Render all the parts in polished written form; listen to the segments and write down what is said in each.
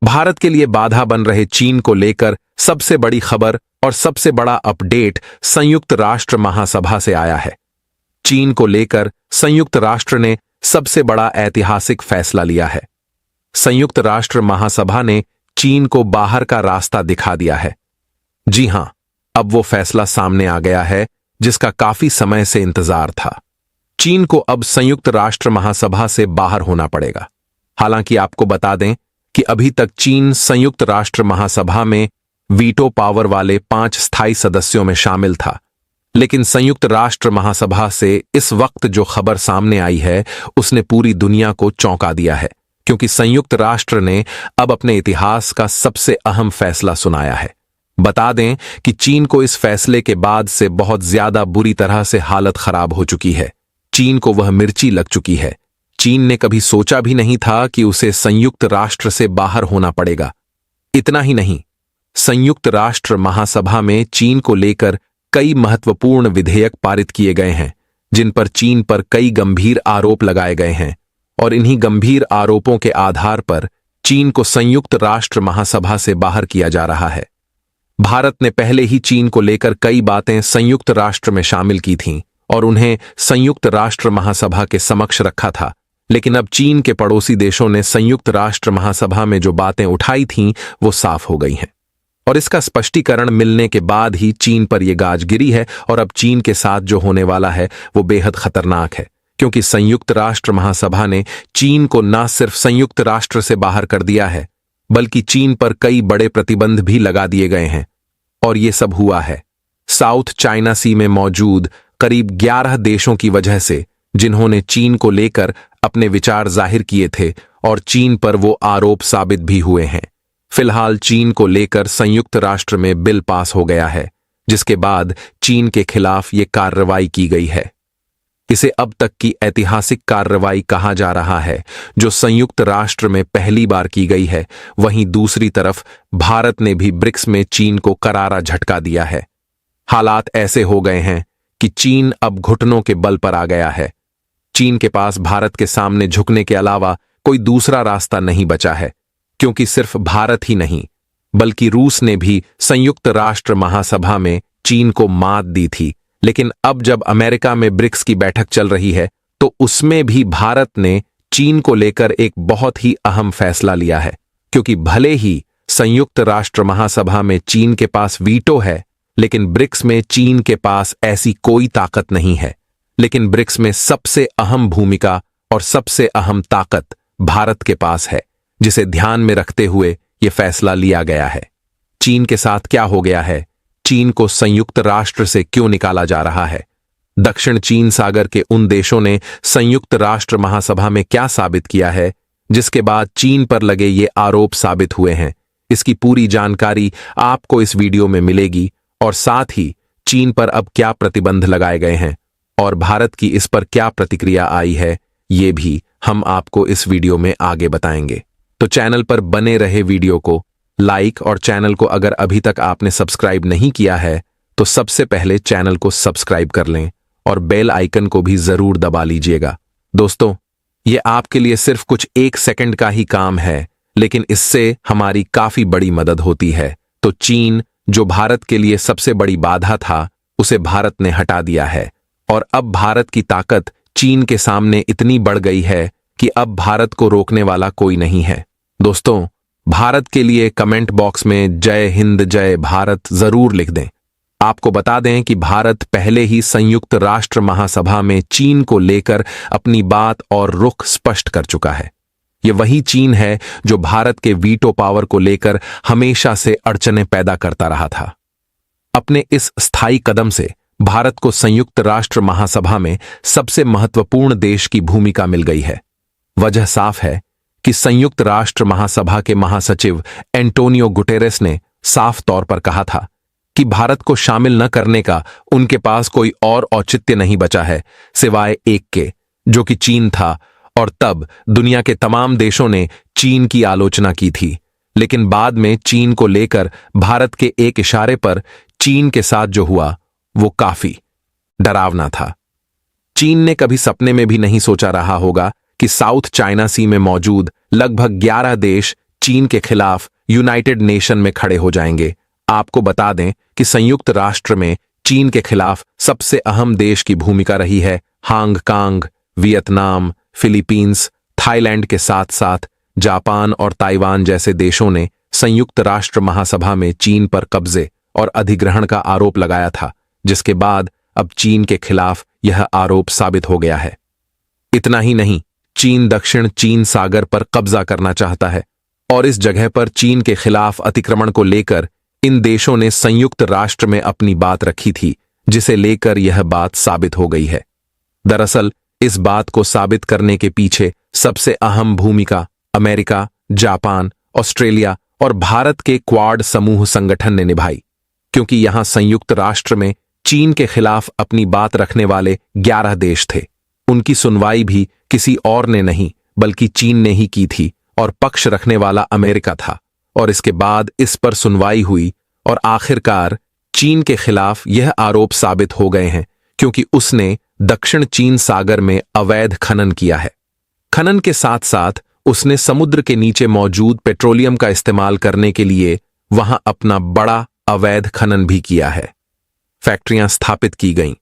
भारत के लिए बाधा बन रहे चीन को लेकर सबसे बड़ी खबर और सबसे बड़ा अपडेट संयुक्त राष्ट्र महासभा से आया है। चीन को लेकर संयुक्त राष्ट्र ने सबसे बड़ा ऐतिहासिक फैसला लिया है। संयुक्त राष्ट्र महासभा ने चीन को बाहर का रास्ता दिखा दिया है। जी हां, अब वो फैसला सामने आ गया है जिसका काफी समय से इंतजार था। चीन को अब संयुक्त राष्ट्र महासभा से बाहर होना पड़ेगा। हालांकि आपको बता दें कि अभी तक चीन संयुक्त राष्ट्र महासभा में वीटो पावर वाले 5 स्थायी सदस्यों में शामिल था, लेकिन संयुक्त राष्ट्र महासभा से इस वक्त जो खबर सामने आई है उसने पूरी दुनिया को चौंका दिया है, क्योंकि संयुक्त राष्ट्र ने अब अपने इतिहास का सबसे अहम फैसला सुनाया है। बता दें कि चीन को इस फैसले के बाद से बहुत ज्यादा बुरी तरह से हालत खराब हो चुकी है। चीन को वह मिर्ची लग चुकी है। चीन ने कभी सोचा भी नहीं था कि उसे संयुक्त राष्ट्र से बाहर होना पड़ेगा। इतना ही नहीं, संयुक्त राष्ट्र महासभा में चीन को लेकर कई महत्वपूर्ण विधेयक पारित किए गए हैं, जिन पर चीन पर कई गंभीर आरोप लगाए गए हैं, और इन्हीं गंभीर आरोपों के आधार पर चीन को संयुक्त राष्ट्र महासभा से बाहर किया जा रहा है। भारत ने पहले ही चीन को लेकर कई बातें संयुक्त राष्ट्र में शामिल की थीं और उन्हें संयुक्त राष्ट्र महासभा के समक्ष रखा था, लेकिन अब चीन के पड़ोसी देशों ने संयुक्त राष्ट्र महासभा में जो बातें उठाई थीं वो साफ हो गई हैं, और इसका स्पष्टीकरण मिलने के बाद ही चीन पर यह गाज गिरी है। और अब चीन के साथ जो होने वाला है वो बेहद खतरनाक है, क्योंकि संयुक्त राष्ट्र महासभा ने चीन को न सिर्फ संयुक्त राष्ट्र से बाहर कर दिया है, बल्कि चीन पर कई बड़े प्रतिबंध भी लगा दिए गए हैं। और ये सब हुआ है साउथ चाइना सी में मौजूद करीब 11 देशों की वजह से, जिन्होंने चीन को लेकर अपने विचार जाहिर किए थे और चीन पर वो आरोप साबित भी हुए हैं। फिलहाल चीन को लेकर संयुक्त राष्ट्र में बिल पास हो गया है, जिसके बाद चीन के खिलाफ ये कार्रवाई की गई है। इसे अब तक की ऐतिहासिक कार्रवाई कहा जा रहा है, जो संयुक्त राष्ट्र में पहली बार की गई है। वहीं दूसरी तरफ भारत ने भी ब्रिक्स में चीन को करारा झटका दिया है। हालात ऐसे हो गए हैं कि चीन अब घुटनों के बल पर आ गया है। चीन के पास भारत के सामने झुकने के अलावा कोई दूसरा रास्ता नहीं बचा है, क्योंकि सिर्फ भारत ही नहीं बल्कि रूस ने भी संयुक्त राष्ट्र महासभा में चीन को मात दी थी। लेकिन अब जब अमेरिका में ब्रिक्स की बैठक चल रही है तो उसमें भी भारत ने चीन को लेकर एक बहुत ही अहम फैसला लिया है, क्योंकि भले ही संयुक्त राष्ट्र महासभा में चीन के पास वीटो है, लेकिन ब्रिक्स में चीन के पास ऐसी कोई ताकत नहीं है। लेकिन ब्रिक्स में सबसे अहम भूमिका और सबसे अहम ताकत भारत के पास है, जिसे ध्यान में रखते हुए यह फैसला लिया गया है। चीन के साथ क्या हो गया है? चीन को संयुक्त राष्ट्र से क्यों निकाला जा रहा है? दक्षिण चीन सागर के उन देशों ने संयुक्त राष्ट्र महासभा में क्या साबित किया है, जिसके बाद चीन पर लगे ये आरोप साबित हुए हैं? इसकी पूरी जानकारी आपको इस वीडियो में मिलेगी, और साथ ही चीन पर अब क्या प्रतिबंध लगाए गए हैं और भारत की इस पर क्या प्रतिक्रिया आई है, ये भी हम आपको इस वीडियो में आगे बताएंगे। तो चैनल पर बने रहे वीडियो को लाइक, और चैनल को अगर अभी तक आपने सब्सक्राइब नहीं किया है तो सबसे पहले चैनल को सब्सक्राइब कर लें और बेल आइकन को भी जरूर दबा लीजिएगा। दोस्तों, ये आपके लिए सिर्फ कुछ 1 सेकंड का ही काम है, लेकिन इससे हमारी काफी बड़ी मदद होती है। तो चीन, जो भारत के लिए सबसे बड़ी बाधा था, उसे भारत ने हटा दिया है, और अब भारत की ताकत चीन के सामने इतनी बढ़ गई है कि अब भारत को रोकने वाला कोई नहीं है। दोस्तों, भारत के लिए कमेंट बॉक्स में जय हिंद जय भारत जरूर लिख दें। आपको बता दें कि भारत पहले ही संयुक्त राष्ट्र महासभा में चीन को लेकर अपनी बात और रुख स्पष्ट कर चुका है। यह वही चीन है जो भारत के वीटो पावर को लेकर हमेशा से अड़चनें पैदा करता रहा था। अपने इस स्थायी कदम से भारत को संयुक्त राष्ट्र महासभा में सबसे महत्वपूर्ण देश की भूमिका मिल गई है। वजह साफ है कि संयुक्त राष्ट्र महासभा के महासचिव एंटोनियो गुटेरेस ने साफ तौर पर कहा था कि भारत को शामिल न करने का उनके पास कोई और औचित्य नहीं बचा है सिवाय एक के, जो कि चीन था। और तब दुनिया के तमाम देशों ने चीन की आलोचना की थी, लेकिन बाद में चीन को लेकर भारत के एक इशारे पर चीन के साथ जो हुआ वो काफी डरावना था। चीन ने कभी सपने में भी नहीं सोचा रहा होगा कि साउथ चाइना सी में मौजूद लगभग 11 देश चीन के खिलाफ यूनाइटेड नेशन में खड़े हो जाएंगे। आपको बता दें कि संयुक्त राष्ट्र में चीन के खिलाफ सबसे अहम देश की भूमिका रही है हांगकांग, वियतनाम, फिलीपींस, थाईलैंड के साथ साथ जापान और ताइवान जैसे देशों ने संयुक्त राष्ट्र महासभा में चीन पर कब्जे और अधिग्रहण का आरोप लगाया था, जिसके बाद अब चीन के खिलाफ यह आरोप साबित हो गया है। इतना ही नहीं, चीन दक्षिण चीन सागर पर कब्जा करना चाहता है और इस जगह पर चीन के खिलाफ अतिक्रमण को लेकर इन देशों ने संयुक्त राष्ट्र में अपनी बात रखी थी, जिसे लेकर यह बात साबित हो गई है। दरअसल इस बात को साबित करने के पीछे सबसे अहम भूमिका अमेरिका, जापान, ऑस्ट्रेलिया और भारत के क्वाड समूह संगठन ने निभाई, क्योंकि यहां संयुक्त राष्ट्र में चीन के खिलाफ अपनी बात रखने वाले 11 देश थे। उनकी सुनवाई भी किसी और ने नहीं बल्कि चीन ने ही की थी और पक्ष रखने वाला अमेरिका था। और इसके बाद इस पर सुनवाई हुई और आखिरकार चीन के खिलाफ यह आरोप साबित हो गए हैं, क्योंकि उसने दक्षिण चीन सागर में अवैध खनन किया है। खनन के साथ साथ उसने समुद्र के नीचे मौजूद पेट्रोलियम का इस्तेमाल करने के लिए वहां अपना बड़ा अवैध खनन भी किया है। फैक्ट्रियां स्थापित की गईं,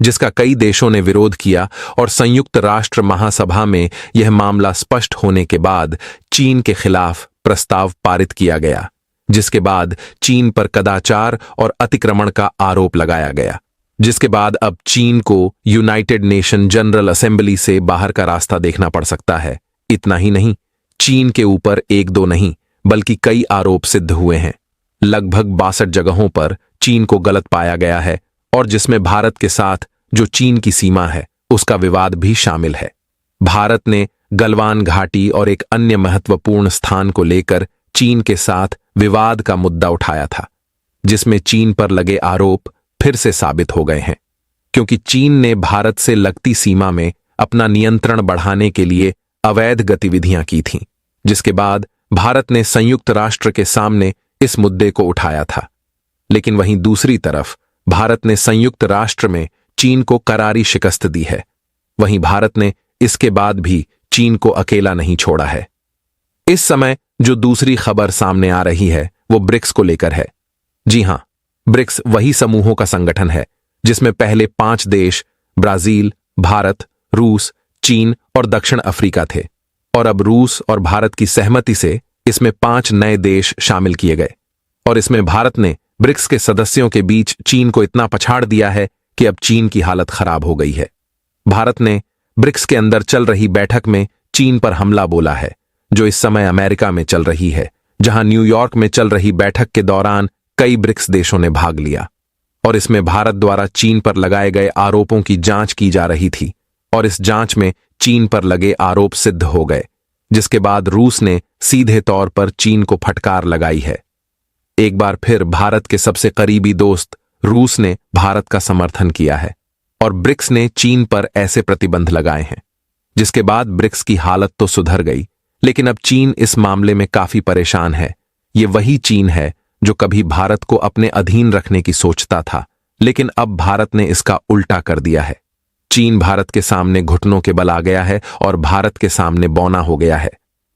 जिसका कई देशों ने विरोध किया और संयुक्त राष्ट्र महासभा में यह मामला स्पष्ट होने के बाद चीन के खिलाफ प्रस्ताव पारित किया गया, जिसके बाद चीन पर कदाचार और अतिक्रमण का आरोप लगाया गया, जिसके बाद अब चीन को यूनाइटेड नेशन जनरल असेंबली से बाहर का रास्ता देखना पड़ सकता है। इतना ही नहीं, चीन के ऊपर एक दो नहीं बल्कि कई आरोप सिद्ध हुए हैं। लगभग 62 जगहों पर चीन को गलत पाया गया है और जिसमें भारत के साथ जो चीन की सीमा है उसका विवाद भी शामिल है। भारत ने गलवान घाटी और एक अन्य महत्वपूर्ण स्थान को लेकर चीन के साथ विवाद का मुद्दा उठाया था, जिसमें चीन पर लगे आरोप फिर से साबित हो गए हैं, क्योंकि चीन ने भारत से लगती सीमा में अपना नियंत्रण बढ़ाने के लिए अवैध गतिविधियां की थीं, जिसके बाद भारत ने संयुक्त राष्ट्र के सामने इस मुद्दे को उठाया था। लेकिन वहीं दूसरी तरफ भारत ने संयुक्त राष्ट्र में चीन को करारी शिकस्त दी है। वहीं भारत ने इसके बाद भी चीन को अकेला नहीं छोड़ा है। इस समय जो दूसरी खबर सामने आ रही है वो ब्रिक्स को लेकर है। जी हां, ब्रिक्स वही समूहों का संगठन है जिसमें पहले 5 देश ब्राजील, भारत, रूस, चीन और दक्षिण अफ्रीका थे और अब रूस और भारत की सहमति से इसमें 5 नए देश शामिल किए गए और इसमें भारत ने ब्रिक्स के सदस्यों के बीच चीन को इतना पछाड़ दिया है कि अब चीन की हालत खराब हो गई है। भारत ने ब्रिक्स के अंदर चल रही बैठक में चीन पर हमला बोला है, जो इस समय अमेरिका में चल रही है, जहां न्यूयॉर्क में चल रही बैठक के दौरान कई ब्रिक्स देशों ने भाग लिया और इसमें भारत द्वारा चीन पर लगाए गए आरोपों की जांच की जा रही थी और इस जांच में चीन पर लगे आरोप सिद्ध हो गए, जिसके बाद रूस ने सीधे तौर पर चीन को फटकार लगाई है। एक बार फिर भारत के सबसे करीबी दोस्त रूस ने भारत का समर्थन किया है और ब्रिक्स ने चीन पर ऐसे प्रतिबंध लगाए हैं, जिसके बाद ब्रिक्स की हालत तो सुधर गई, लेकिन अब चीन इस मामले में काफी परेशान है। ये वही चीन है जो कभी भारत को अपने अधीन रखने की सोचता था, लेकिन अब भारत ने इसका उल्टा कर दिया है। चीन भारत के सामने घुटनों के बल आ गया है और भारत के सामने बौना हो गया है।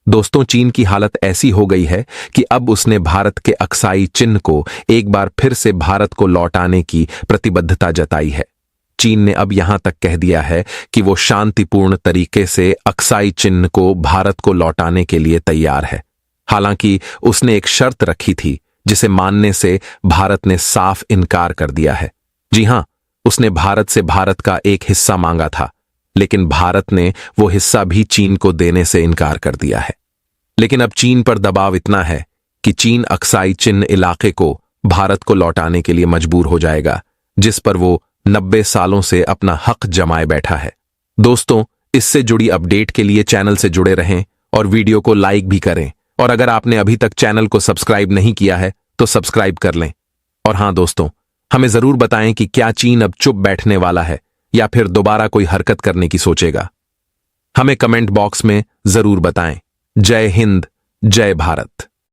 दोस्तों, चीन की हालत ऐसी हो गई है कि अब उसने भारत के अक्साई चिन्ह को एक बार फिर से भारत को लौटाने की प्रतिबद्धता जताई है। चीन ने अब यहां तक कह दिया है कि वो शांतिपूर्ण तरीके से अक्साई चिन्ह को भारत को लौटाने के लिए तैयार है। हालांकि उसने एक शर्त रखी थी जिसे मानने से भारत ने साफ इनकार कर दिया है। जी हां, उसने भारत से भारत का एक हिस्सा मांगा था, लेकिन भारत ने वो हिस्सा भी चीन को देने से इनकार कर दिया है। लेकिन अब चीन पर दबाव इतना है कि चीन अक्साई चिन्ह इलाके को भारत को लौटाने के लिए मजबूर हो जाएगा, जिस पर वो 90 सालों से अपना हक जमाए बैठा है। दोस्तों, इससे जुड़ी अपडेट के लिए चैनल से जुड़े रहें और वीडियो को लाइक भी करें, और अगर आपने अभी तक चैनल को सब्सक्राइब नहीं किया है तो सब्सक्राइब कर लें। और हां दोस्तों, हमें जरूर बताएं कि क्या चीन अब चुप बैठने वाला है या फिर दोबारा कोई हरकत करने की सोचेगा। हमें कमेंट बॉक्स में जरूर बताएं। जय हिंद, जय भारत।